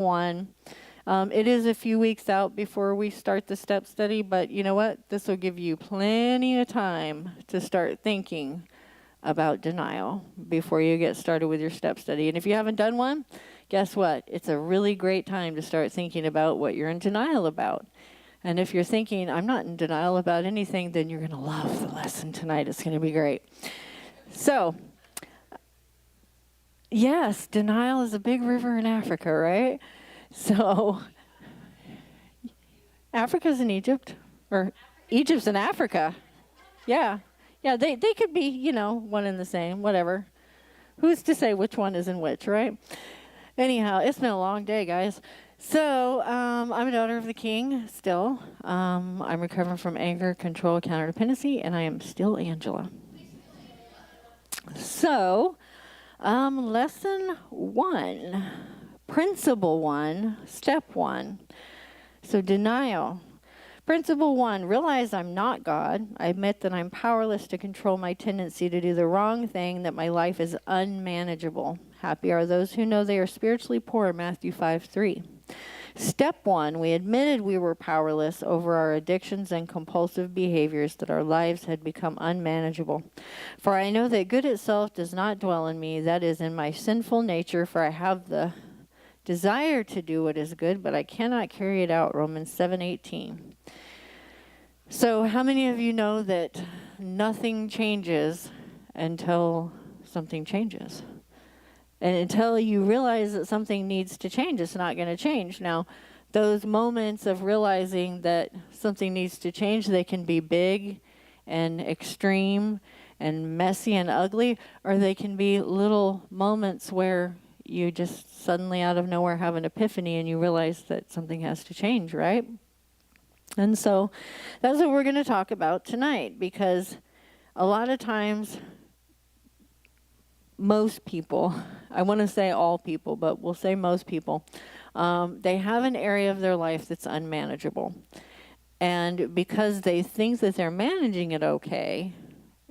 1. It is a few weeks out before we start the step study, but you know what? This will give you plenty of time to start thinking about denial before you get started with your step study. And if you haven't done one, guess what? It's a really great time to start thinking about what you're in denial about. And if you're thinking, I'm not in denial about anything, then you're going to love the lesson tonight. It's going to be great. So, yes, denial is a big river in Africa, right? So, Africa's in Egypt, or Egypt's in Africa. Yeah. Yeah, they could be, one and the same, whatever. Who's to say which one is in which, right? Anyhow, it's been a long day, guys. So, I'm a daughter of the King still. I'm recovering from anger, control, counterdependency, and I am still Angela. So, lesson 1, principle 1, step 1. So, denial. Principle 1, realize I'm not God. I admit that I'm powerless to control my tendency to do the wrong thing, that my life is unmanageable. Happy are those who know they are spiritually poor, Matthew 5:3. Step 1, we admitted we were powerless over our addictions and compulsive behaviors, that our lives had become unmanageable. For I know that good itself does not dwell in me, that is, in my sinful nature, for I have the desire to do what is good, but I cannot carry it out, Romans 7:18. So how many of you know that nothing changes until something changes? And until you realize that something needs to change, it's not going to change. Now, those moments of realizing that something needs to change, they can be big and extreme and messy and ugly, or they can be little moments where you just suddenly out of nowhere have an epiphany and you realize that something has to change, right? And so that's what we're going to talk about tonight, because a lot of times most people, I want to say all people, but we'll say most people, they have an area of their life that's unmanageable. And because they think that they're managing it okay,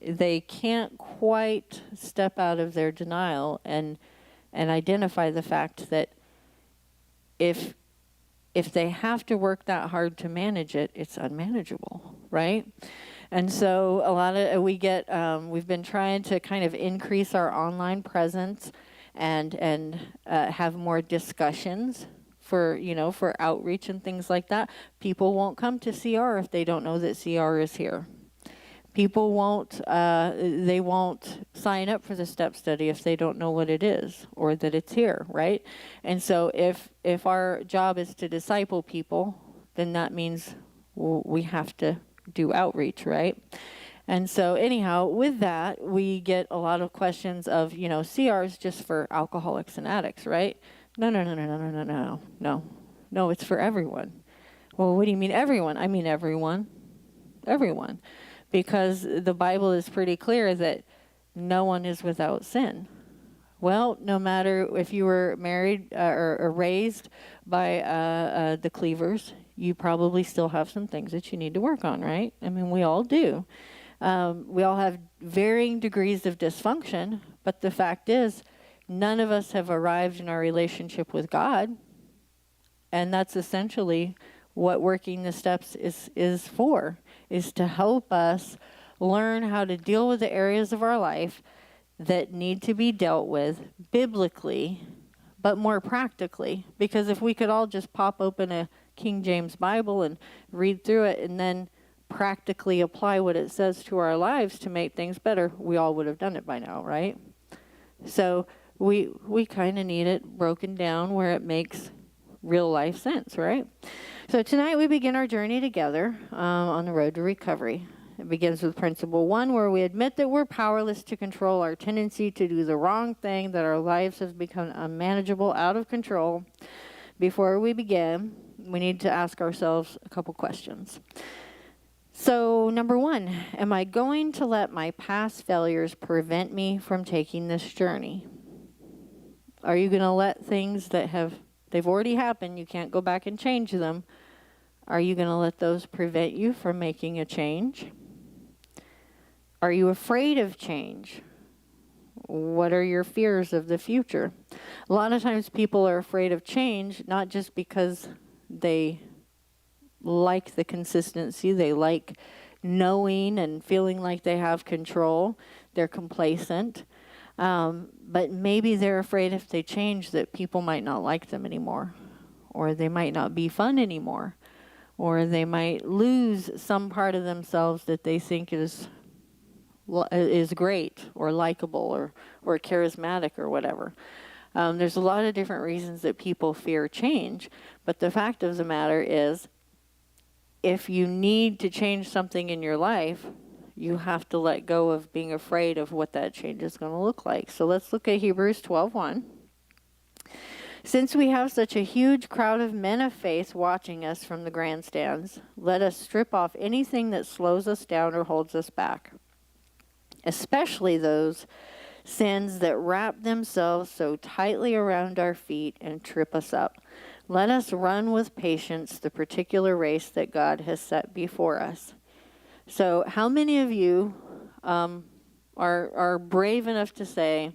they can't quite step out of their denial and identify the fact that if they have to work that hard to manage it, it's unmanageable, right? And so we've been trying to kind of increase our online presence and have more discussions for outreach and things like that. People won't come to CR if they don't know that CR is here. People won't sign up for the step study if they don't know what it is or that it's here, right? And so if our job is to disciple people, then that means we have to do outreach, right? And so anyhow, with that, we get a lot of questions of, CR is just for alcoholics and addicts, right? No, it's for everyone. Well, what do you mean everyone? I mean everyone. Because the Bible is pretty clear that no one is without sin. Well, no matter if you were married or raised by the Cleavers, you probably still have some things that you need to work on, right? I mean, we all do. We all have varying degrees of dysfunction, but the fact is, none of us have arrived in our relationship with God, and that's essentially what working the steps is for, is to help us learn how to deal with the areas of our life that need to be dealt with biblically, but more practically. Because if we could all just pop open a King James Bible and read through it and then practically apply what it says to our lives to make things better, we all would have done it by now, right? So we kind of need it broken down where it makes real life sense, right? So tonight we begin our journey together on the road to recovery. It begins with principle 1, where we admit that we're powerless to control our tendency to do the wrong thing, that our lives have become unmanageable, out of control. Before we begin, we need to ask ourselves a couple questions. So, number 1, am I going to let my past failures prevent me from taking this journey? Are you going to let things that they've already happened, you can't go back and change them, are you going to let those prevent you from making a change? Are you afraid of change? What are your fears of the future? A lot of times people are afraid of change, not just because they like the consistency, they like knowing and feeling like they have control. They're complacent. But maybe they're afraid if they change that people might not like them anymore, or they might not be fun anymore, or they might lose some part of themselves that they think is great or likable or charismatic or whatever. There's a lot of different reasons that people fear change, but the fact of the matter is, if you need to change something in your life, you have to let go of being afraid of what that change is going to look like. So let's look at Hebrews 12:1. Since we have such a huge crowd of men of faith watching us from the grandstands, let us strip off anything that slows us down or holds us back, especially those sins that wrap themselves so tightly around our feet and trip us up. Let us run with patience the particular race that God has set before us. So how many of you are brave enough to say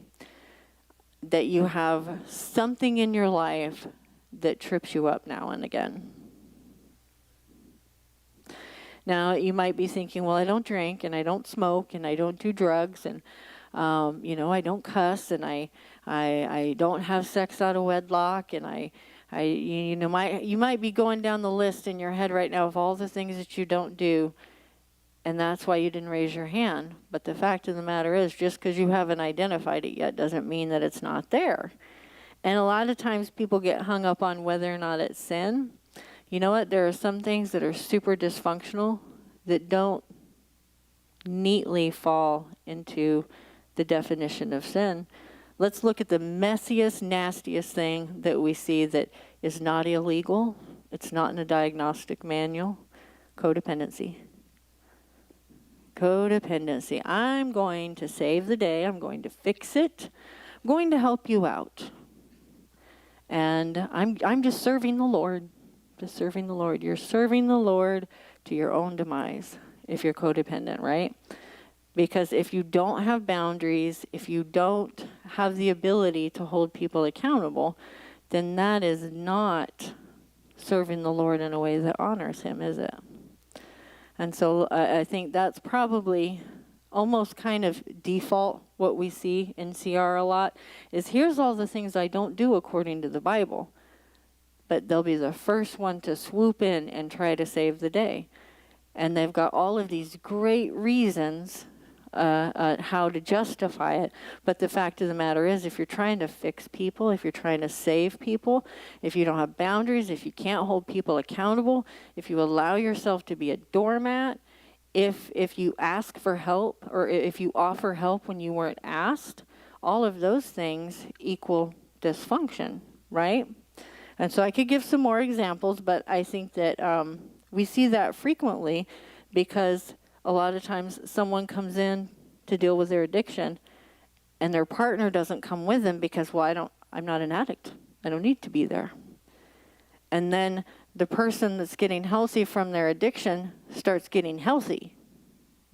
that you have something in your life that trips you up now and again? Now, you might be thinking, well, I don't drink, and I don't smoke, and I don't do drugs, and I don't cuss, and I don't have sex out of wedlock, and you might be going down the list in your head right now of all the things that you don't do, and that's why you didn't raise your hand. But the fact of the matter is, just because you haven't identified it yet doesn't mean that it's not there. And a lot of times people get hung up on whether or not it's sin. You know what? There are some things that are super dysfunctional that don't neatly fall into the definition of sin. Let's look at the messiest, nastiest thing that we see that is not illegal. It's not in a diagnostic manual. Codependency. Codependency. I'm going to save the day. I'm going to fix it. I'm going to help you out. And I'm just serving the Lord. Just serving the Lord. You're serving the Lord to your own demise if you're codependent, right? Because if you don't have boundaries, if you don't have the ability to hold people accountable, then that is not serving the Lord in a way that honors Him, is it? And so I think that's probably almost kind of default what we see in CR a lot, is here's all the things I don't do according to the Bible. But they'll be the first one to swoop in and try to save the day. And they've got all of these great reasons how to justify it. But the fact of the matter is, if you're trying to fix people, if you're trying to save people, if you don't have boundaries, if you can't hold people accountable, if you allow yourself to be a doormat, if you ask for help, or if you offer help when you weren't asked, all of those things equal dysfunction, right? And so I could give some more examples, but I think that we see that frequently because a lot of times someone comes in to deal with their addiction and their partner doesn't come with them because, well, I'm not an addict. I don't need to be there. And then the person that's getting healthy from their addiction starts getting healthy,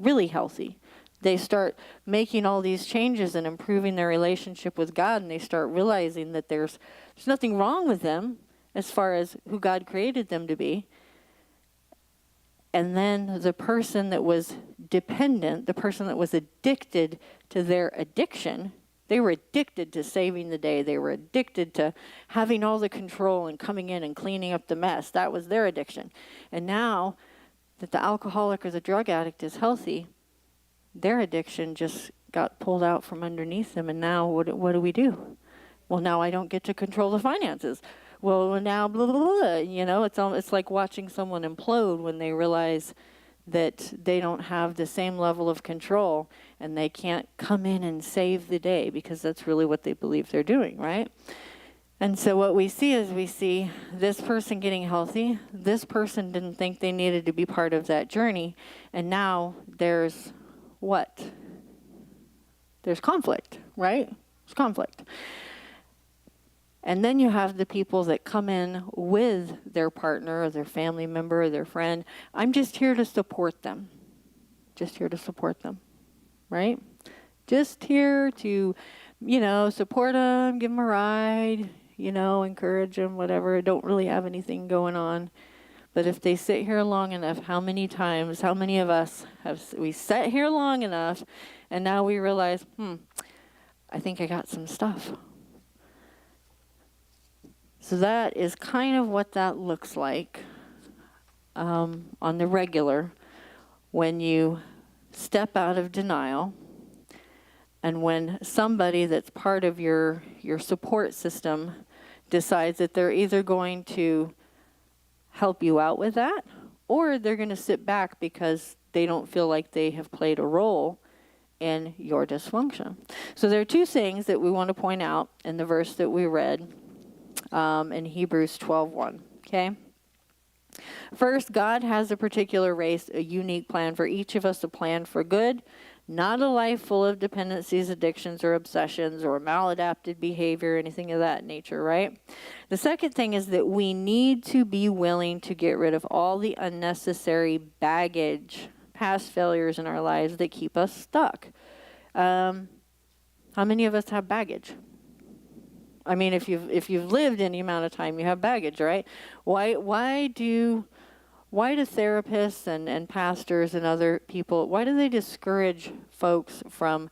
really healthy. They start making all these changes and improving their relationship with God, and they start realizing that there's nothing wrong with them as far as who God created them to be. And then the person that was dependent, the person that was addicted to their addiction, they were addicted to saving the day. They were addicted to having all the control and coming in and cleaning up the mess. That was their addiction. And now that the alcoholic or the drug addict is healthy, their addiction just got pulled out from underneath them. And now what do we do? Well, now I don't get to control the finances. Well, now blah, blah, blah. You know, it's like watching someone implode when they realize that they don't have the same level of control and they can't come in and save the day, because that's really what they believe they're doing, right? And so what we see is this person getting healthy. This person didn't think they needed to be part of that journey. And now there's what? There's conflict, right? There's conflict. And then you have the people that come in with their partner or their family member or their friend. I'm just here to support them. Just here to support them, right? Just here to, support them, give them a ride, encourage them, whatever. Don't really have anything going on. But if they sit here long enough, how many of us we sat here long enough, and now we realize, I think I got some stuff. So that is kind of what that looks like on the regular when you step out of denial, and when somebody that's part of your support system decides that they're either going to help you out with that, or they're going to sit back because they don't feel like they have played a role in your dysfunction. So there are two things that we want to point out in the verse that we read in Hebrews 12:1. Okay? First, God has a particular race, a unique plan for each of us, a plan for good, not a life full of dependencies, addictions, or obsessions, or maladapted behavior, anything of that nature, right? The second thing is that we need to be willing to get rid of all the unnecessary baggage, past failures in our lives that keep us stuck. How many of us have baggage? I mean, if you've lived any amount of time, you have baggage, right? Why do therapists and pastors and other people, why do they discourage folks from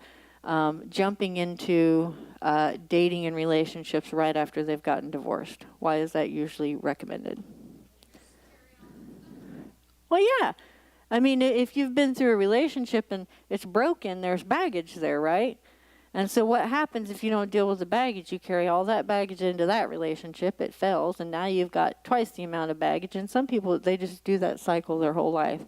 jumping into dating and relationships right after they've gotten divorced? Why is that usually recommended? Well, yeah. I mean, if you've been through a relationship and it's broken, there's baggage there, right? And so what happens if you don't deal with the baggage? You carry all that baggage into that relationship, it fails, and now you've got twice the amount of baggage. And some people, they just do that cycle their whole life.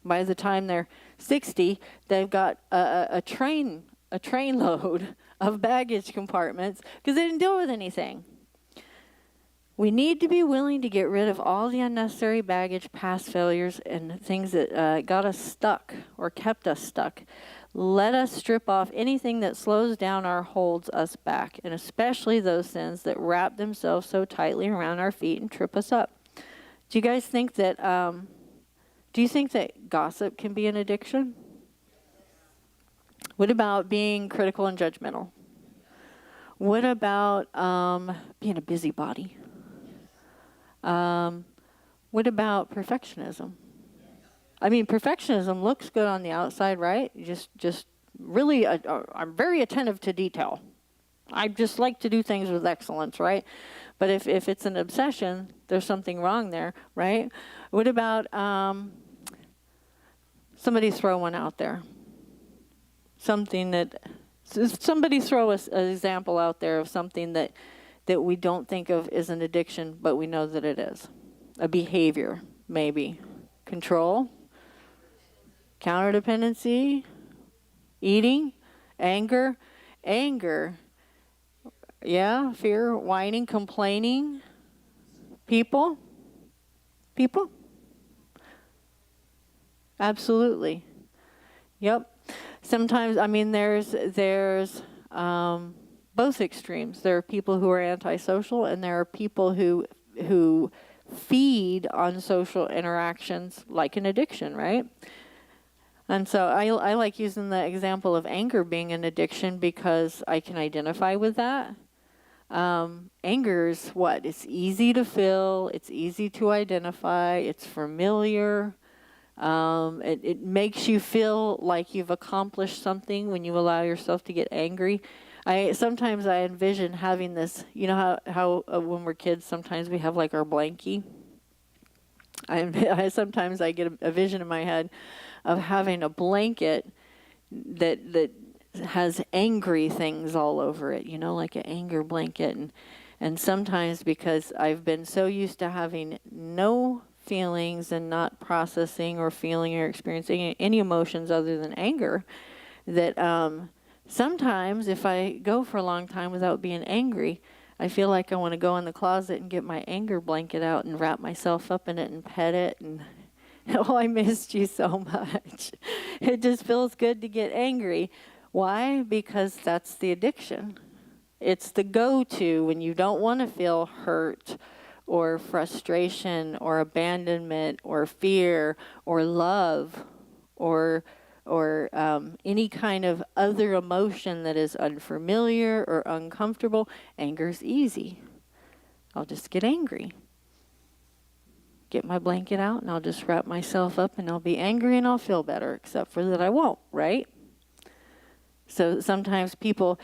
By the time they're 60, they've got a train load of baggage compartments because they didn't deal with anything. We need to be willing to get rid of all the unnecessary baggage, past failures, and things that got us stuck or kept us stuck. Let us strip off anything that slows down or holds us back, and especially those sins that wrap themselves so tightly around our feet and trip us up. Do you guys think that, do you think that gossip can be an addiction? What about being critical and judgmental? What about being a busybody? What about perfectionism? I mean, perfectionism looks good on the outside, right? Just really, I'm very attentive to detail. I just like to do things with excellence, right? But if it's an obsession, there's something wrong there, right? What about somebody throw one out there? Somebody throw us an example out there of something that we don't think of as an addiction, but we know that it is. A behavior, maybe. Control. Counterdependency, eating, anger, yeah, fear, whining, complaining, people, absolutely, yep. Sometimes, I mean, there's both extremes. There are people who are antisocial, and there are people who feed on social interactions like an addiction, right? And so I like using the example of anger being an addiction because I can identify with that. Anger is what? It's easy to feel. It's easy to identify. It's familiar. It makes you feel like you've accomplished something when you allow yourself to get angry. Sometimes I envision having this, you know how when we're kids, sometimes we have like our blankie. Sometimes I get a vision in my head of having a blanket that has angry things all over it, like an anger blanket. And sometimes because I've been so used to having no feelings and not processing or feeling or experiencing any emotions other than anger, that sometimes if I go for a long time without being angry, I feel like I want to go in the closet and get my anger blanket out and wrap myself up in it and pet it and oh, I missed you so much. It just feels good to get angry. Why? Because that's the addiction. It's the go-to when you don't want to feel hurt or frustration or abandonment or fear or love or any kind of other emotion that is unfamiliar or uncomfortable, anger's easy. I'll just get angry. Get my blanket out and I'll just wrap myself up and I'll be angry and I'll feel better, except for that I won't, right? So sometimes people,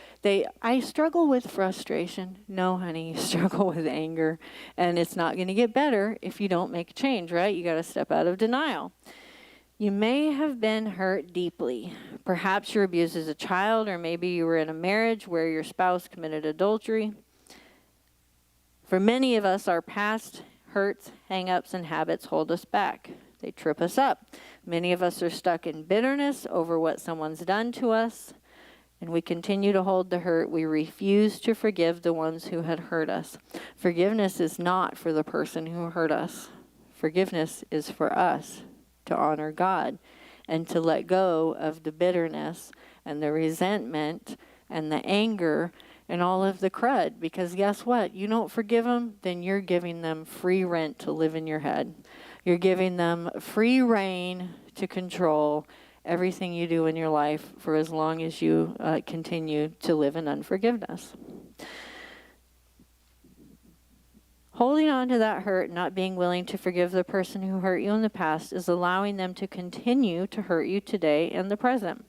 I struggle with frustration. No, honey, you struggle with anger. And it's not going to get better if you don't make a change, right? You got to step out of denial. You may have been hurt deeply. Perhaps you were abused as a child, or maybe you were in a marriage where your spouse committed adultery. For many of us, our past hurts, hang-ups, and habits hold us back. They trip us up. Many of us are stuck in bitterness over what someone's done to us, and we continue to hold the hurt. We refuse to forgive the ones who had hurt us. Forgiveness is not for the person who hurt us. Forgiveness is for us to honor God and to let go of the bitterness and the resentment and the anger and all of the crud. Because guess what? You don't forgive them, then you're giving them free rent to live in your head. You're giving them free reign to control everything you do in your life for as long as you continue to live in unforgiveness. Holding on to that hurt, not being willing to forgive the person who hurt you in the past, is allowing them to continue to hurt you today in the present.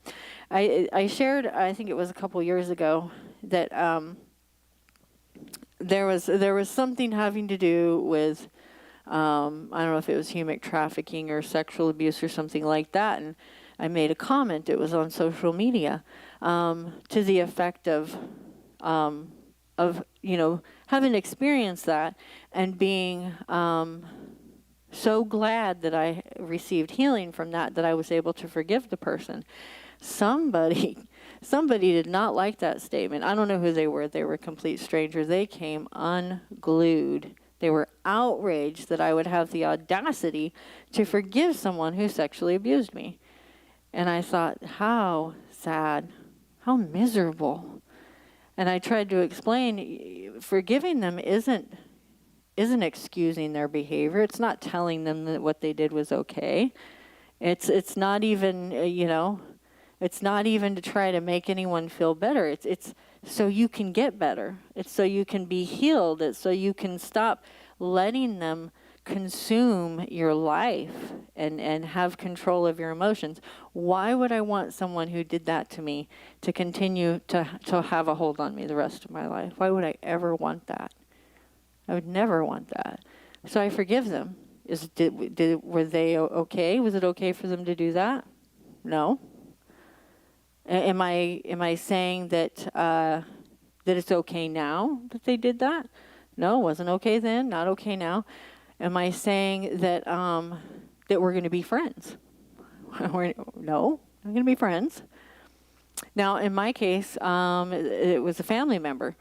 I shared, I think it was a couple years ago, that there was something having to do with, I don't know if it was human trafficking or sexual abuse or something like that, and I made a comment, it was on social media, to the effect of having experienced that and being so glad that I received healing from that I was able to forgive the person. Somebody did not like that statement. I don't know who they were. They were a complete stranger. They came unglued. They were outraged that I would have the audacity to forgive someone who sexually abused me. And I thought, how sad, how miserable. And I tried to explain, forgiving them isn't excusing their behavior. It's not telling them that what they did was okay. It's not even, it's not even to try to make anyone feel better. It's so you can get better. It's so you can be healed. It's so you can stop letting them consume your life and have control of your emotions. Why would I want someone who did that to me to continue to have a hold on me the rest of my life? Why would I ever want that? I would never want that. So I forgive them. Were they okay? Was it okay for them to do that? No. Am I saying that that it's okay now that they did that? No, it wasn't okay then, not okay now. Am I saying that that we're going to be friends? No, I'm going to be friends. Now, in my case, it was a family member.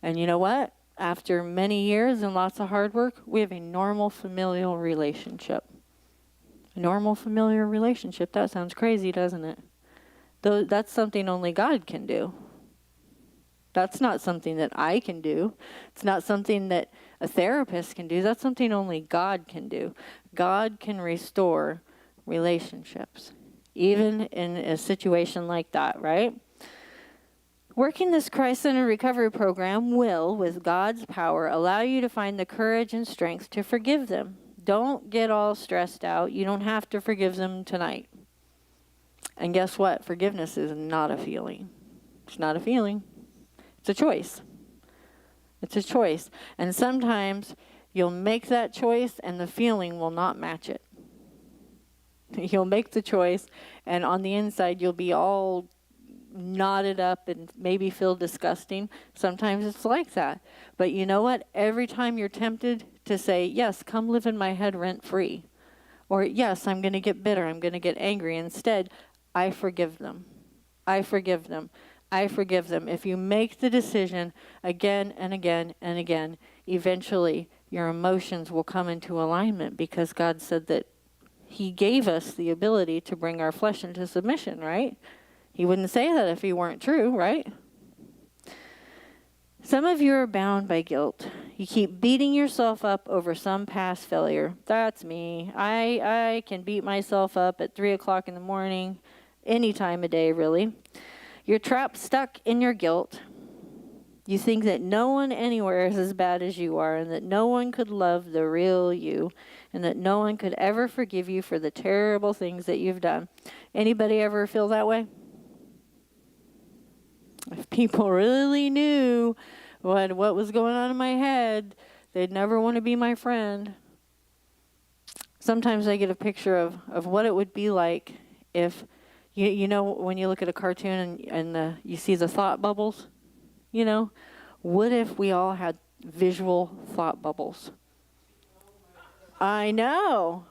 And you know what? After many years and lots of hard work, we have a normal familial relationship. A normal familial relationship. That sounds crazy, doesn't it? Though that's something only God can do. That's not something that I can do. It's not something that a therapist can do. That's something only God can do. God can restore relationships, even in a situation like that, right? Working this Christ-centered recovery program will, with God's power, allow you to find the courage and strength to forgive them. Don't get all stressed out. You don't have to forgive them tonight. And guess what? Forgiveness is not a feeling. It's not a feeling. It's a choice. It's a choice. And sometimes you'll make that choice and the feeling will not match it. You'll make the choice and on the inside you'll be all knotted up and maybe feel disgusting. Sometimes it's like that. But you know what? Every time you're tempted to say, yes, come live in my head rent free. Or yes, I'm going to get bitter. I'm going to get angry. Instead, I forgive them. I forgive them. I forgive them. If you make the decision again and again and again, eventually your emotions will come into alignment because God said that He gave us the ability to bring our flesh into submission, right? He wouldn't say that if He weren't true, right? Some of you are bound by guilt. You keep beating yourself up over some past failure. That's me. I can beat myself up at 3 o'clock in the morning any time of day, really. You're trapped, stuck in your guilt. You think that no one anywhere is as bad as you are, and that no one could love the real you, and that no one could ever forgive you for the terrible things that you've done. Anybody ever feel that way? If people really knew what was going on in my head, they'd never want to be my friend. Sometimes I get a picture of what it would be like if, you know, when you look at a cartoon and you see the thought bubbles, you know, what if we all had visual thought bubbles? I know.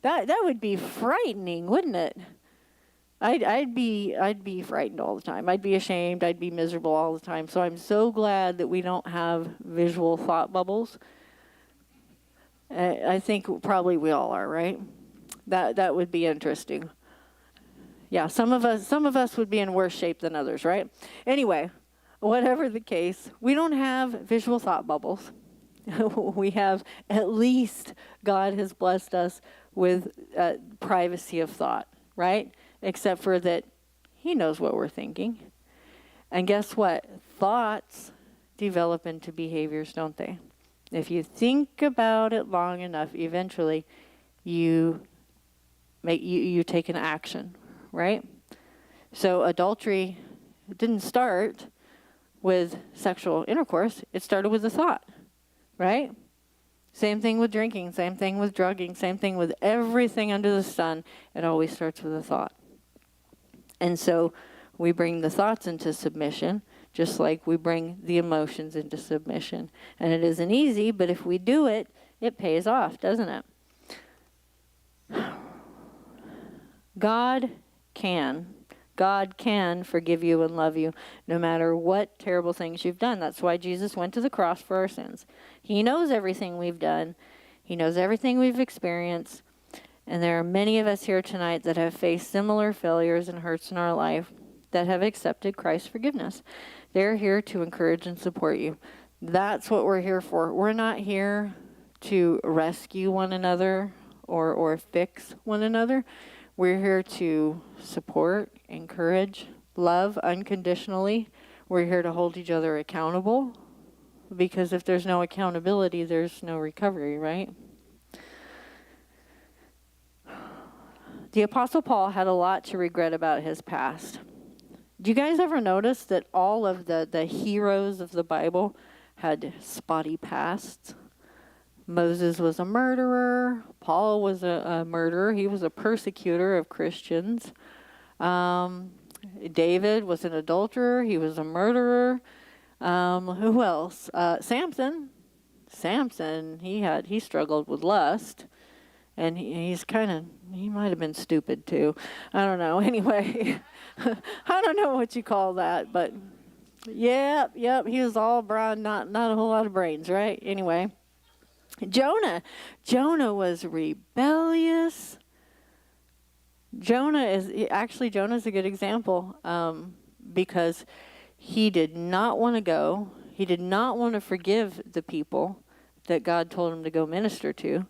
That would be frightening, wouldn't it? I'd be frightened all the time. I'd be ashamed. I'd be miserable all the time. So I'm so glad that we don't have visual thought bubbles. I think probably we all are, right? That would be interesting. Yeah, some of us would be in worse shape than others, right? Anyway, whatever the case, we don't have visual thought bubbles. We have, at least God has blessed us with privacy of thought, right? Except for that he knows what we're thinking. And guess what? Thoughts develop into behaviors, don't they? If you think about it long enough, eventually you take an action, right? So adultery didn't start with sexual intercourse. It started with a thought, right? Same thing with drinking, same thing with drugging, same thing with everything under the sun. It always starts with a thought. And so we bring the thoughts into submission, just like we bring the emotions into submission. And it isn't easy, but if we do it, it pays off, doesn't it? God can forgive you and love you no matter what terrible things you've done. That's why Jesus went to the cross for our sins. He knows everything we've done. He knows everything we've experienced. And there are many of us here tonight that have faced similar failures and hurts in our life that have accepted Christ's forgiveness. They're here to encourage and support you. That's what we're here for. We're not here to rescue one another or fix one another. We're here to support, encourage, love unconditionally. We're here to hold each other accountable, because if there's no accountability, there's no recovery, right? The Apostle Paul had a lot to regret about his past. Do you guys ever notice that all of the heroes of the Bible had spotty pasts? Moses was a murderer. Paul was a murderer. He was a persecutor of Christians. David was an adulterer. He was a murderer. Who else? Samson. He struggled with lust. And he might have been stupid too. I don't know. Anyway, I don't know what you call that, but yep. He was all brawn, not a whole lot of brains, right? Anyway. Jonah was rebellious. Jonah's a good example because he did not want to go. He did not want to forgive the people that God told him to go minister to.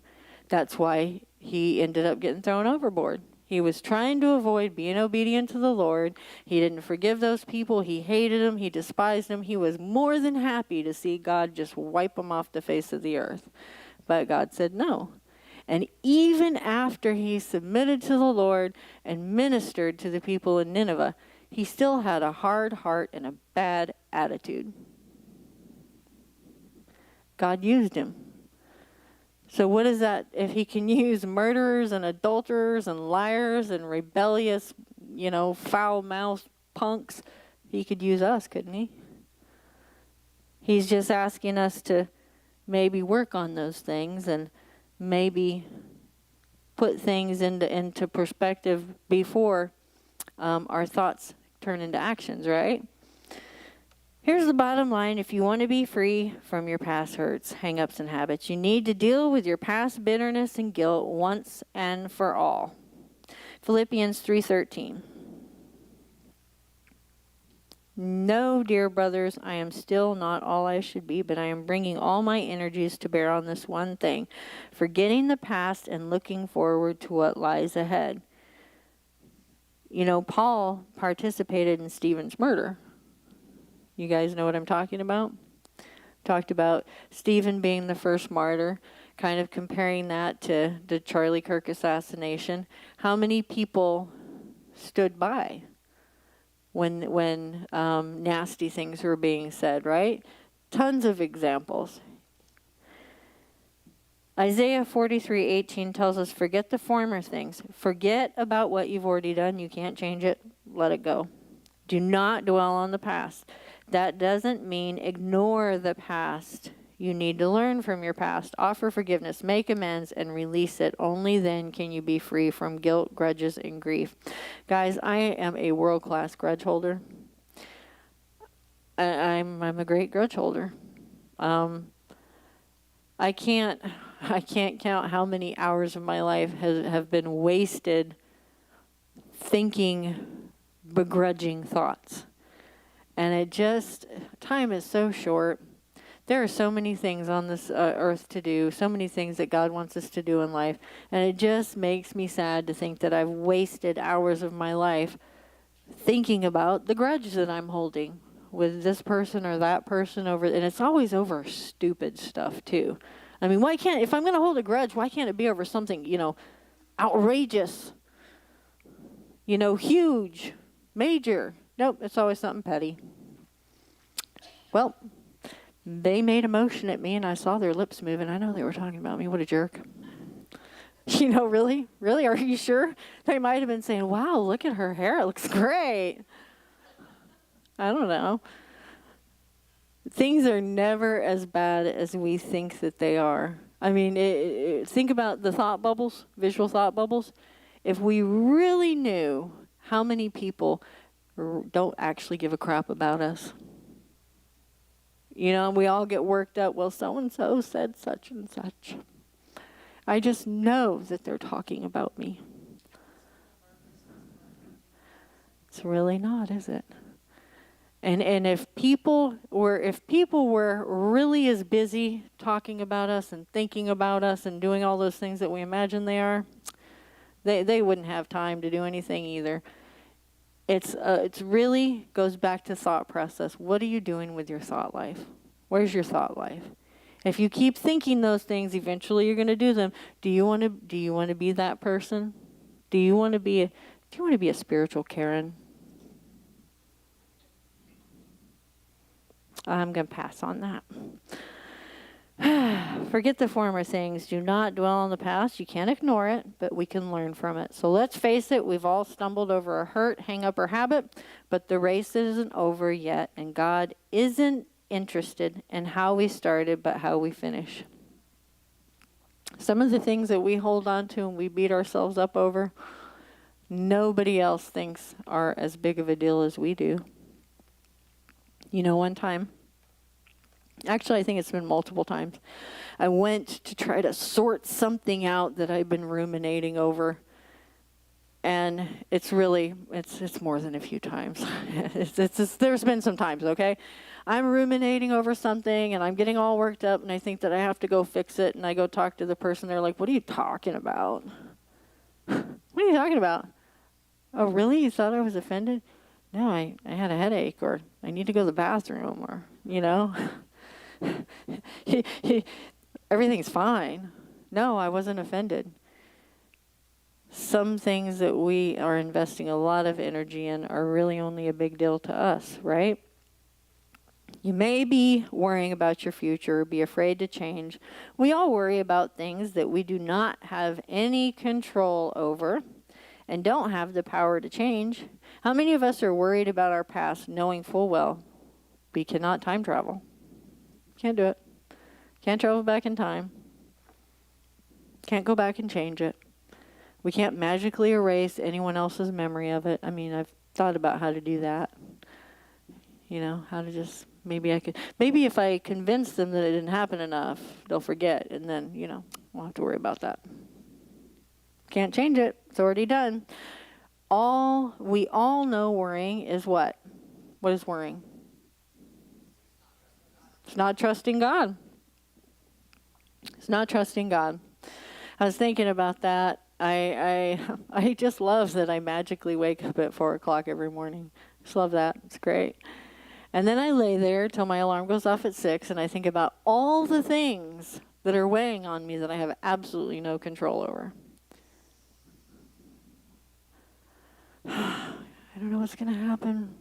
That's why he ended up getting thrown overboard. He was trying to avoid being obedient to the Lord. He didn't forgive those people. He hated them. He despised them. He was more than happy to see God just wipe them off the face of the earth. But God said no. And even after he submitted to the Lord and ministered to the people in Nineveh, he still had a hard heart and a bad attitude. God used him. So what is that? If he can use murderers and adulterers and liars and rebellious, foul-mouthed punks, he could use us, couldn't he? He's just asking us to maybe work on those things and maybe put things into perspective before our thoughts turn into actions, right? Here's the bottom line. If you want to be free from your past hurts, hang-ups, and habits, you need to deal with your past bitterness and guilt once and for all. Philippians 3:13. No, dear brothers, I am still not all I should be, but I am bringing all my energies to bear on this one thing, forgetting the past and looking forward to what lies ahead. Paul participated in Stephen's murder. You guys know what I'm talking about? Talked about Stephen being the first martyr, kind of comparing that to the Charlie Kirk assassination. How many people stood by when nasty things were being said, right? Tons of examples. Isaiah 43:18 tells us, forget the former things. Forget about what you've already done. You can't change it. Let it go. Do not dwell on the past. That doesn't mean ignore the past. You need to learn from your past, offer forgiveness, make amends, and release it. Only then can you be free from guilt, grudges, and grief. Guys, I am a world-class grudge holder. I'm a great grudge holder. I can't count how many hours of my life have been wasted thinking begrudging thoughts. And time is so short. There are so many things on this earth to do, so many things that God wants us to do in life. And it just makes me sad to think that I've wasted hours of my life thinking about the grudge that I'm holding with this person or that person over. And it's always over stupid stuff, too. I mean, if I'm going to hold a grudge, why can't it be over something, outrageous, huge, major? Nope, it's always something petty. Well, they made a motion at me, and I saw their lips move, and I know they were talking about me. What a jerk. Really? Really? Are you sure? They might have been saying, wow, look at her hair. It looks great. I don't know. Things are never as bad as we think that they are. I mean, think about the thought bubbles, visual thought bubbles. If we really knew how many people don't actually give a crap about us. We all get worked up. Well, so-and-so said such and such. I just know that they're talking about me. It's really not, is it? And if people were really as busy talking about us and thinking about us and doing all those things that we imagine they are, they wouldn't have time to do anything either. It's really goes back to thought process. What are you doing with your thought life? Where's your thought life? If you keep thinking those things, eventually you're going to do them. Do you want to be that person? Do you want to be a spiritual Karen? I'm going to pass on that. Forget the former things. Do not dwell on the past. You can't ignore it, but we can learn from it. So let's face it, we've all stumbled over a hurt, hang-up, or habit, but the race isn't over yet, and God isn't interested in how we started, but how we finish. Some of the things that we hold on to and we beat ourselves up over, nobody else thinks are as big of a deal as we do. One time, actually, I think it's been multiple times, I went to try to sort something out that I've been ruminating over. And it's more than a few times. There's been some times, okay? I'm ruminating over something, and I'm getting all worked up, and I think that I have to go fix it. And I go talk to the person. They're like, what are you talking about? What are you talking about? Oh, really? You thought I was offended? No, I had a headache, or I need to go to the bathroom, or, everything's fine. No, I wasn't offended. Some things that we are investing a lot of energy in are really only a big deal to us, right? You may be worrying about your future, be afraid to change. We all worry about things that we do not have any control over and don't have the power to change. How many of us are worried about our past, knowing full well we cannot time travel? Can't do it. Can't travel back in time. Can't go back and change it. We can't magically erase anyone else's memory of it. I mean, I've thought about how to do that. How to just, maybe if I convince them that it didn't happen enough, they'll forget, and then, won't have to worry about that. Can't change it. It's already done. We all know worrying is what? What is worrying? It's not trusting God. It's not trusting God. I was thinking about that. I just love that I magically wake up at 4 o'clock every morning. Just love that. It's great. And then I lay there till my alarm goes off at 6, and I think about all the things that are weighing on me that I have absolutely no control over. I don't know what's going to happen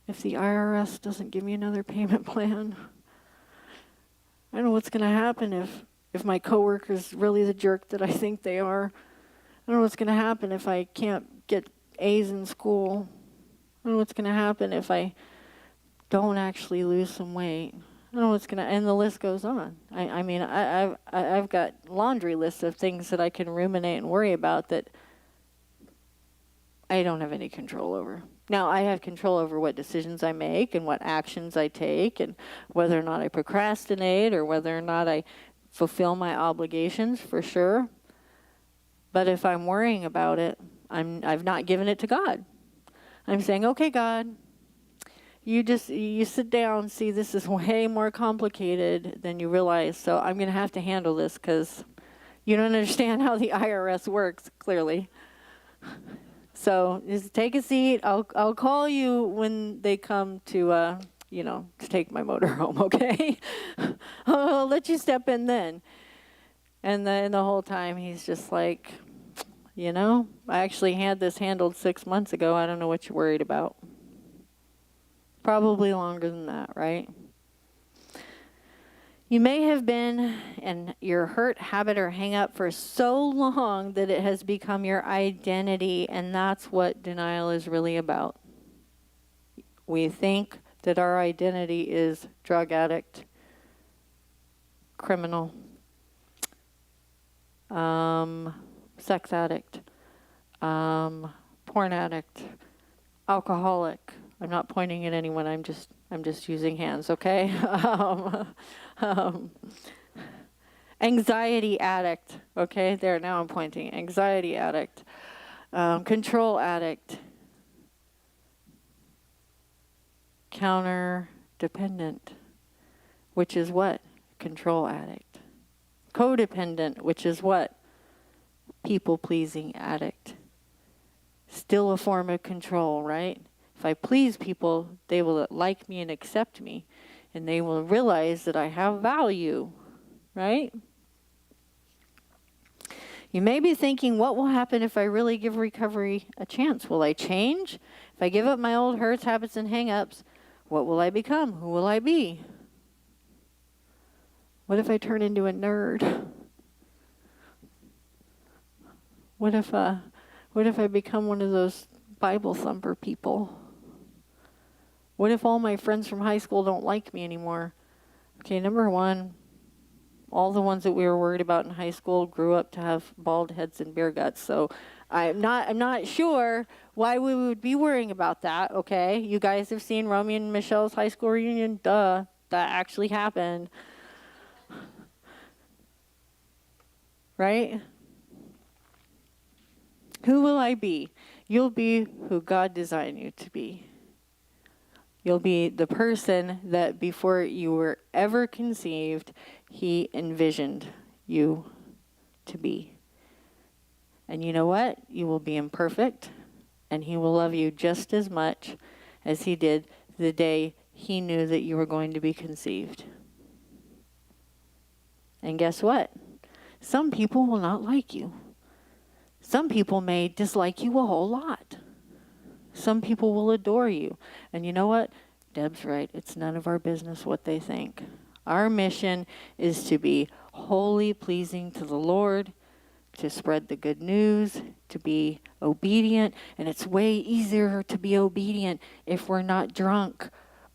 if the IRS doesn't give me another payment plan. I don't know what's going to happen if my coworker's really the jerk that I think they are. I don't know what's going to happen if I can't get A's in school. I don't know what's going to happen if I don't actually lose some weight. I don't know what's going to, and the list goes on. I mean, I've got laundry lists of things that I can ruminate and worry about that I don't have any control over. Now, I have control over what decisions I make and what actions I take and whether or not I procrastinate or whether or not I fulfill my obligations, for sure. But if I'm worrying about it, I've not given it to God. I'm saying, okay, God, you sit down, see this is way more complicated than you realize, so I'm going to have to handle this because you don't understand how the IRS works, clearly. So just take a seat. I'll call you when they come to take my motor home, okay? I'll let you step in then. And then the whole time he's just like, I actually had this handled 6 months ago. I don't know what you're worried about. Probably longer than that, right? You may have been in your hurt, habit, or hang-up for so long that it has become your identity, and that's what denial is really about. We think that our identity is drug addict, criminal, sex addict, porn addict, alcoholic. I'm not pointing at anyone. I'm just using hands, okay? Anxiety addict, okay? There, now I'm pointing. Anxiety addict, control addict, counter dependent, which is what? Control addict. Codependent, which is what? People-pleasing addict. Still a form of control, right? If I please people, they will like me and accept me, and they will realize that I have value, right? You may be thinking, what will happen if I really give recovery a chance? Will I change? If I give up my old hurts, habits, and hang-ups, what will I become? Who will I be? What if I turn into a nerd? What if I become one of those Bible thumper people? What if all my friends from high school don't like me anymore? Okay, number one, all the ones that we were worried about in high school grew up to have bald heads and beer guts. So I'm not sure why we would be worrying about that, okay? You guys have seen Romeo and Michelle's high school reunion. Duh, that actually happened. Right? Who will I be? You'll be who God designed you to be. You'll be the person that before you were ever conceived, He envisioned you to be. And you know what? You will be imperfect, and He will love you just as much as He did the day He knew that you were going to be conceived. And guess what? Some people will not like you. Some people may dislike you a whole lot. Some people will adore you. And you know what? Deb's right. It's none of our business what they think. Our mission is to be wholly pleasing to the Lord, to spread the good news, to be obedient. And it's way easier to be obedient if we're not drunk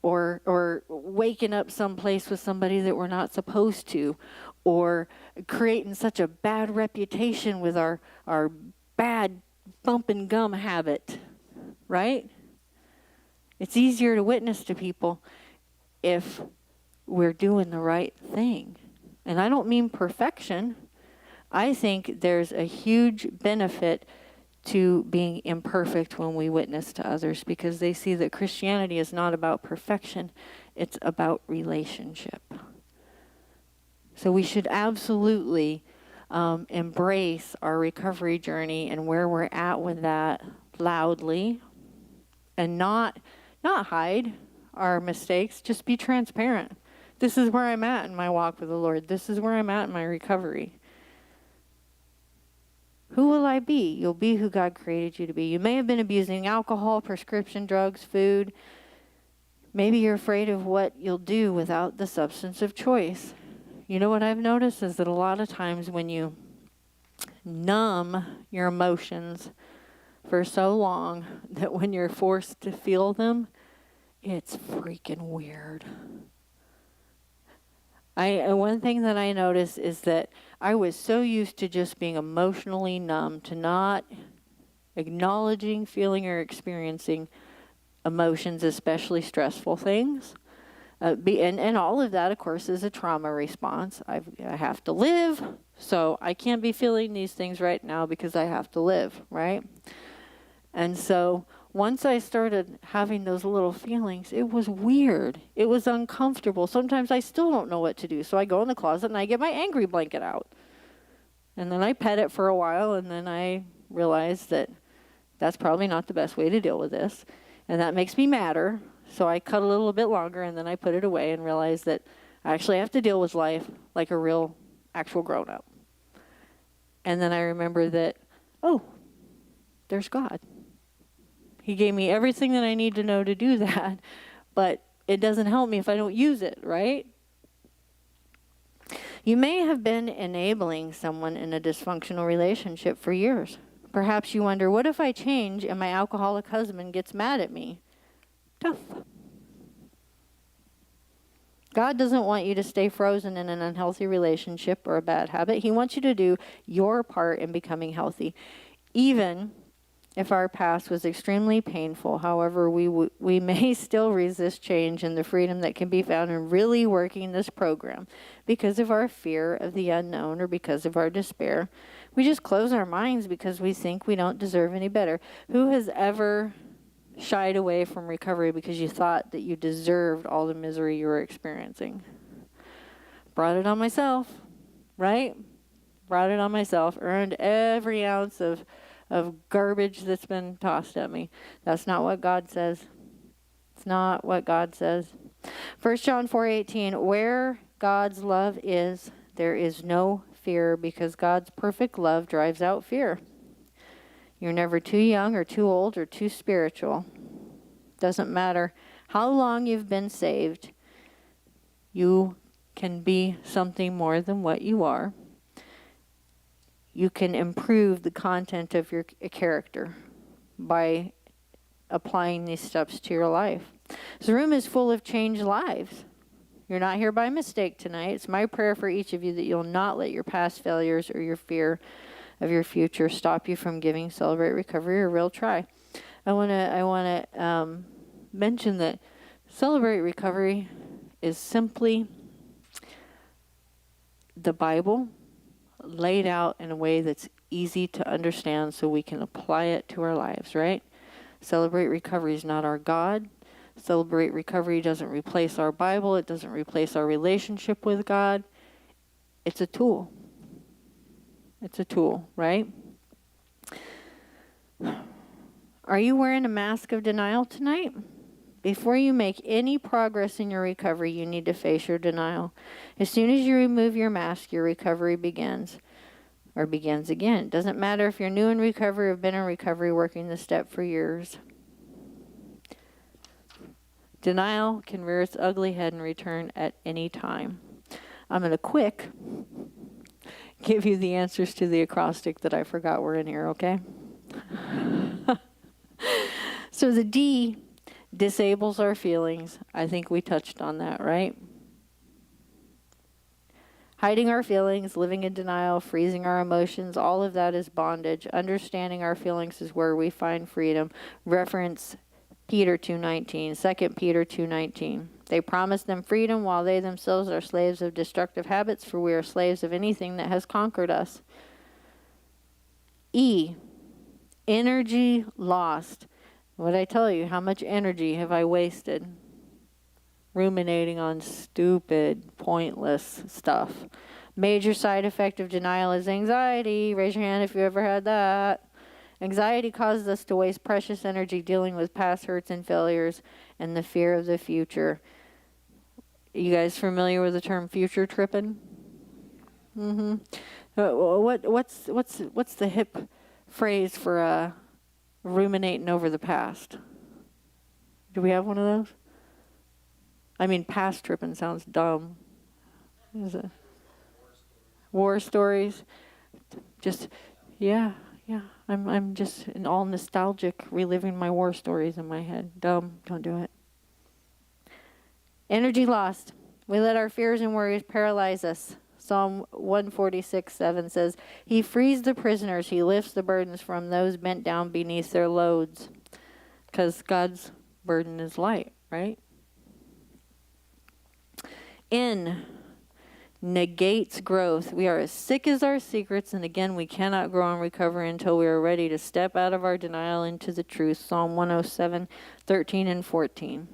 or waking up someplace with somebody that we're not supposed to, or creating such a bad reputation with our bad bumping gum habit, right? It's easier to witness to people if we're doing the right thing. And I don't mean perfection. I think there's a huge benefit to being imperfect when we witness to others, because they see that Christianity is not about perfection, it's about relationship. So we should absolutely embrace our recovery journey and where we're at with that loudly, and not hide our mistakes. Just be transparent. This is where I'm at in my walk with the Lord. This is where I'm at in my recovery. Who will I be? You'll be who God created you to be. You may have been abusing alcohol, prescription drugs, food. Maybe you're afraid of what you'll do without the substance of choice. You know what I've noticed is that a lot of times when you numb your emotions for so long that when you're forced to feel them, it's freaking weird. One thing that I noticed is that I was so used to just being emotionally numb, to not acknowledging, feeling, or experiencing emotions, especially stressful things. And all of that, of course, is a trauma response. I have to live, so I can't be feeling these things right now because I have to live, right? And so once I started having those little feelings, it was weird. It was uncomfortable. Sometimes I still don't know what to do. So I go in the closet and I get my angry blanket out. And then I pet it for a while, and then I realize that that's probably not the best way to deal with this. And that makes me madder. So I cut a little bit longer, and then I put it away and realize that I actually have to deal with life like a real, actual grown-up. And then I remember that, oh, there's God. He gave me everything that I need to know to do that, but it doesn't help me if I don't use it, right? You may have been enabling someone in a dysfunctional relationship for years. Perhaps you wonder, what if I change and my alcoholic husband gets mad at me? Tough. God doesn't want you to stay frozen in an unhealthy relationship or a bad habit. He wants you to do your part in becoming healthy. Even if our past was extremely painful, however, we may still resist change and the freedom that can be found in really working this program because of our fear of the unknown or because of our despair. We just close our minds because we think we don't deserve any better. Who has ever shied away from recovery because you thought that you deserved all the misery you were experiencing? Brought it on myself, right? Brought it on myself, earned every ounce of garbage that's been tossed at me. That's not what God says. It's not what God says. 1 John 4:18, where God's love is, there is no fear, because God's perfect love drives out fear. You're never too young or too old or too spiritual. Doesn't matter how long you've been saved. You can be something more than what you are. You can improve the content of your character by applying these steps to your life. The room is full of changed lives. You're not here by mistake tonight. It's my prayer for each of you that you'll not let your past failures or your fear of your future stop you from giving Celebrate Recovery a real try. I want to mention that Celebrate Recovery is simply the Bible laid out in a way that's easy to understand so we can apply it to our lives, right? Celebrate Recovery is not our God. Celebrate Recovery doesn't replace our Bible. It doesn't replace our relationship with God. It's a tool. It's a tool, right? Are you wearing a mask of denial tonight? Before you make any progress in your recovery, you need to face your denial. As soon as you remove your mask, your recovery begins again. It doesn't matter if you're new in recovery or have been in recovery working this step for years. Denial can rear its ugly head and return at any time. I'm going to give you the answers to the acrostic that I forgot were in here, okay? So the D disables our feelings. I think we touched on that, right? Hiding our feelings, living in denial, freezing our emotions, all of that is bondage. Understanding our feelings is where we find freedom. Reference Peter 2:19, 2 Peter 2:19. They promise them freedom while they themselves are slaves of destructive habits, for we are slaves of anything that has conquered us. E, energy lost. What I tell you, how much energy have I wasted ruminating on stupid, pointless stuff? Major side effect of denial is anxiety. Raise your hand if you ever had that. Anxiety causes us to waste precious energy dealing with past hurts and failures and the fear of the future. You guys familiar with the term future tripping? Mm-hmm. What's the hip phrase for ruminating over the past? Do we have one of those? I mean, past tripping sounds dumb. Is it? War stories. Just, yeah. I'm just all nostalgic, reliving my war stories in my head. Dumb. Don't do it. Energy lost. We let our fears and worries paralyze us. Psalm 146:7 says, He frees the prisoners. He lifts the burdens from those bent down beneath their loads. Because God's burden is light, right? In negates growth. We are as sick as our secrets, and again, we cannot grow and recover until we are ready to step out of our denial into the truth. Psalm 107:13 and 14.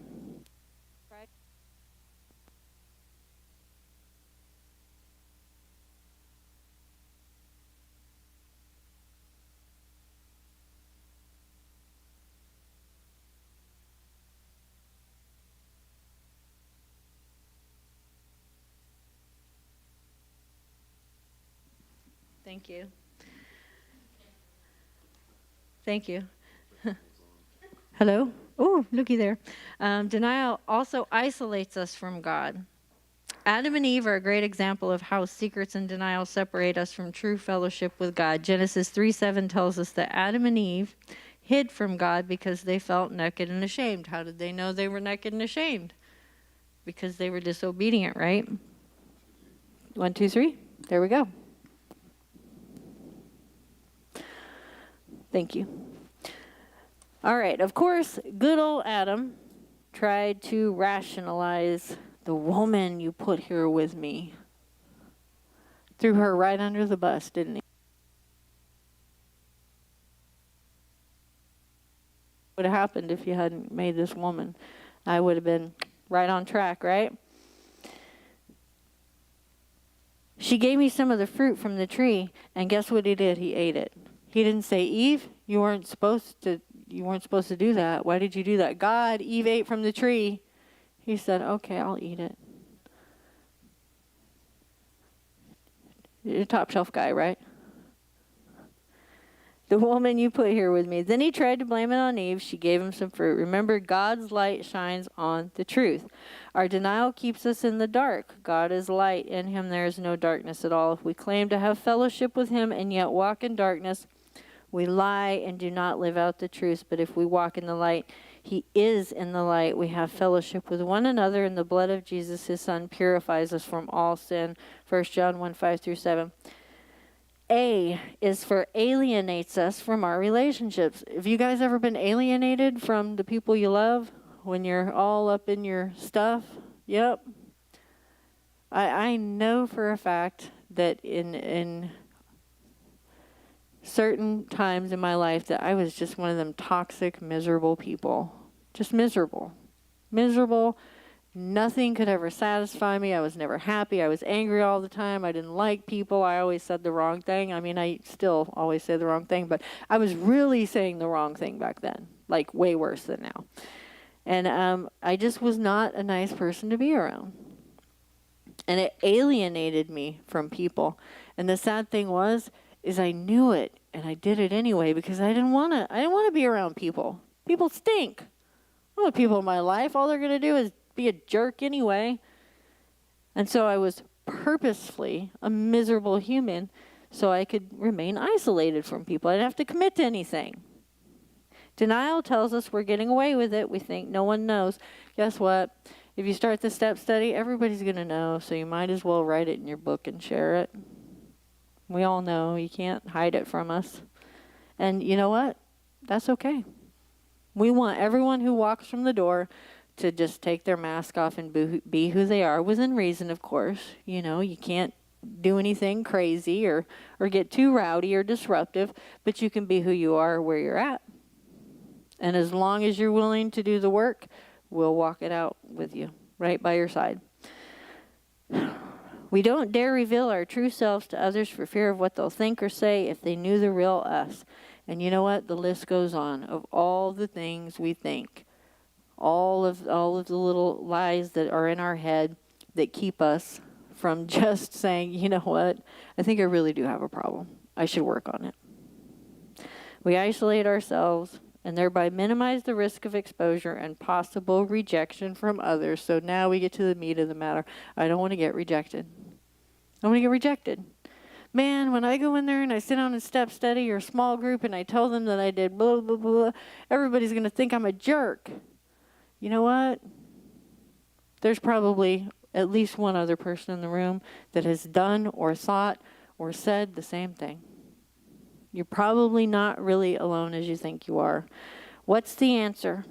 Thank you. Thank you. Hello? Oh, looky there. Denial also isolates us from God. Adam and Eve are a great example of how secrets and denial separate us from true fellowship with God. Genesis 3:7 tells us that Adam and Eve hid from God because they felt naked and ashamed. How did they know they were naked and ashamed? Because they were disobedient, right? 1, 2, 3. There we go. Thank you. All right. Of course, good old Adam tried to rationalize the woman you put here with me. Threw her right under the bus, didn't he? What would have happened if you hadn't made this woman? I would have been right on track, right? She gave me some of the fruit from the tree, and guess what he did? He ate it. He didn't say, Eve, you weren't supposed to do that. Why did you do that? God, Eve ate from the tree. He said, okay, I'll eat it. You're a top shelf guy, right? The woman you put here with me. Then he tried to blame it on Eve. She gave him some fruit. Remember, God's light shines on the truth. Our denial keeps us in the dark. God is light. In him there is no darkness at all. If we claim to have fellowship with him and yet walk in darkness, we lie and do not live out the truth. But if we walk in the light, he is in the light. We have fellowship with one another, and the blood of Jesus, his son, purifies us from all sin. 1 John 1:5-7. A is for alienates us from our relationships. Have you guys ever been alienated from the people you love when you're all up in your stuff? Yep. I know for a fact that in certain times in my life that I was just one of them toxic, miserable people. Just miserable. Miserable. Nothing could ever satisfy me. I was never happy. I was angry all the time. I didn't like people. I always said the wrong thing. I mean, I still always say the wrong thing, but I was really saying the wrong thing back then, like way worse than now. And I just was not a nice person to be around. And it alienated me from people. And the sad thing is I knew it, and I did it anyway because I didn't want to be around people. People stink. I don't want people in my life. All they're going to do is be a jerk anyway. And so I was purposefully a miserable human so I could remain isolated from people. I didn't have to commit to anything. Denial tells us we're getting away with it. We think no one knows. Guess what? If you start the step study, everybody's going to know, so you might as well write it in your book and share it. We all know. You can't hide it from us. And you know what? That's okay. We want everyone who walks from the door to just take their mask off and be who they are, within reason, of course. You know, you can't do anything crazy or get too rowdy or disruptive, but you can be who you are where you're at. And as long as you're willing to do the work, we'll walk it out with you, right by your side. We don't dare reveal our true selves to others for fear of what they'll think or say if they knew the real us. And you know what? The list goes on of all the things we think, all of the little lies that are in our head that keep us from just saying, you know what? I think I really do have a problem. I should work on it. We isolate ourselves and thereby minimize the risk of exposure and possible rejection from others. So now we get to the meat of the matter. I don't want to get rejected. I want to get rejected. Man, when I go in there and I sit down in step study or small group and I tell them that I did blah, blah, blah, everybody's going to think I'm a jerk. You know what? There's probably at least one other person in the room that has done or thought or said the same thing. You're probably not really alone as you think you are. What's the answer?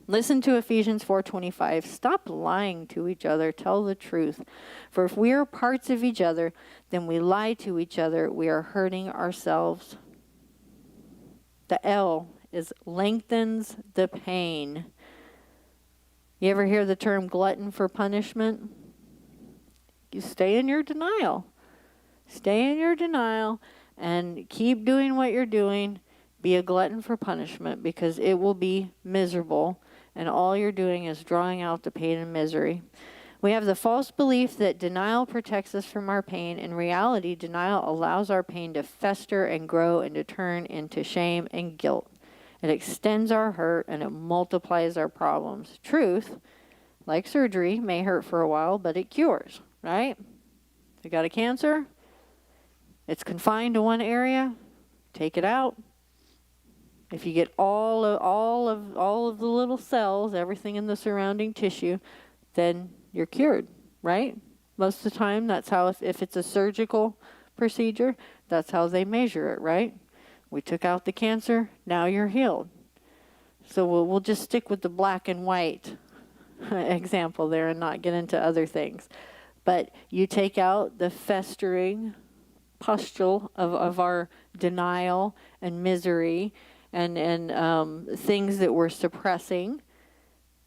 Listen to Ephesians 4:25. Stop lying to each other. Tell the truth. For if we are parts of each other, then we lie to each other. We are hurting ourselves. The L is lengthens the pain. You ever hear the term glutton for punishment? You stay in your denial. Stay in your denial and keep doing what you're doing. Be a glutton for punishment because it will be miserable. And all you're doing is drawing out the pain and misery. We have the false belief that denial protects us from our pain. In reality, denial allows our pain to fester and grow and to turn into shame and guilt. It extends our hurt and it multiplies our problems. Truth, like surgery, may hurt for a while, but it cures, right? You got a cancer? It's confined to one area. Take it out. If you get all of the little cells, everything in the surrounding tissue, then you're cured, right? Most of the time, that's how, if it's a surgical procedure, that's how they measure it, right? We took out the cancer, now you're healed. So we'll just stick with the black and white example there and not get into other things. But you take out the festering pustule of our denial and misery and things that we're suppressing.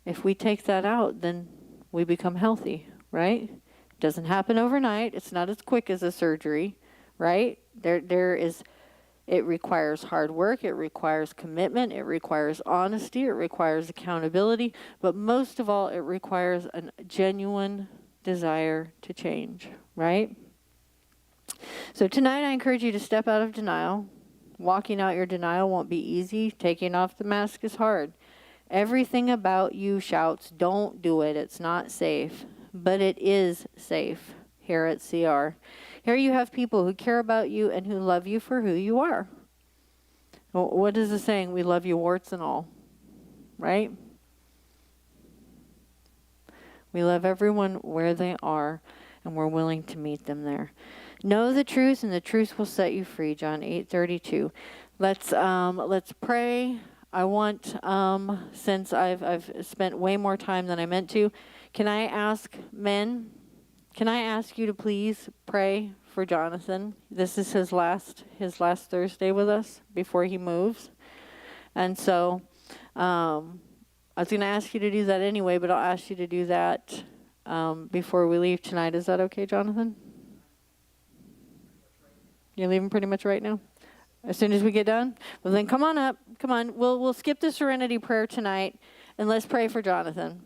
If we take that out, then we become healthy, right? It doesn't happen overnight. It's not as quick as a surgery, right? It requires hard work. It requires commitment. It requires honesty. It requires accountability. But most of all, it requires a genuine desire to change, right? So tonight I encourage you to step out of denial. Walking out your denial won't be easy. Taking off the mask is hard. Everything about you shouts, don't do it. It's not safe. But it is safe here at CR. Here you have people who care about you and who love you for who you are. Well, what is the saying? We love you warts and all, right? We love everyone where they are, and we're willing to meet them there. Know the truth, and the truth will set you free. John 8:32. Let's pray. I want, since I've spent way more time than I meant to, can I ask men? Can I ask you to please pray for Jonathan? This is his last Thursday with us before he moves, and so I was going to ask you to do that anyway, but I'll ask you to do that before we leave tonight. Is that okay, Jonathan? You're leaving pretty much right now? As soon as we get done? Well, then come on up. Come on. We'll skip the serenity prayer tonight, and let's pray for Jonathan.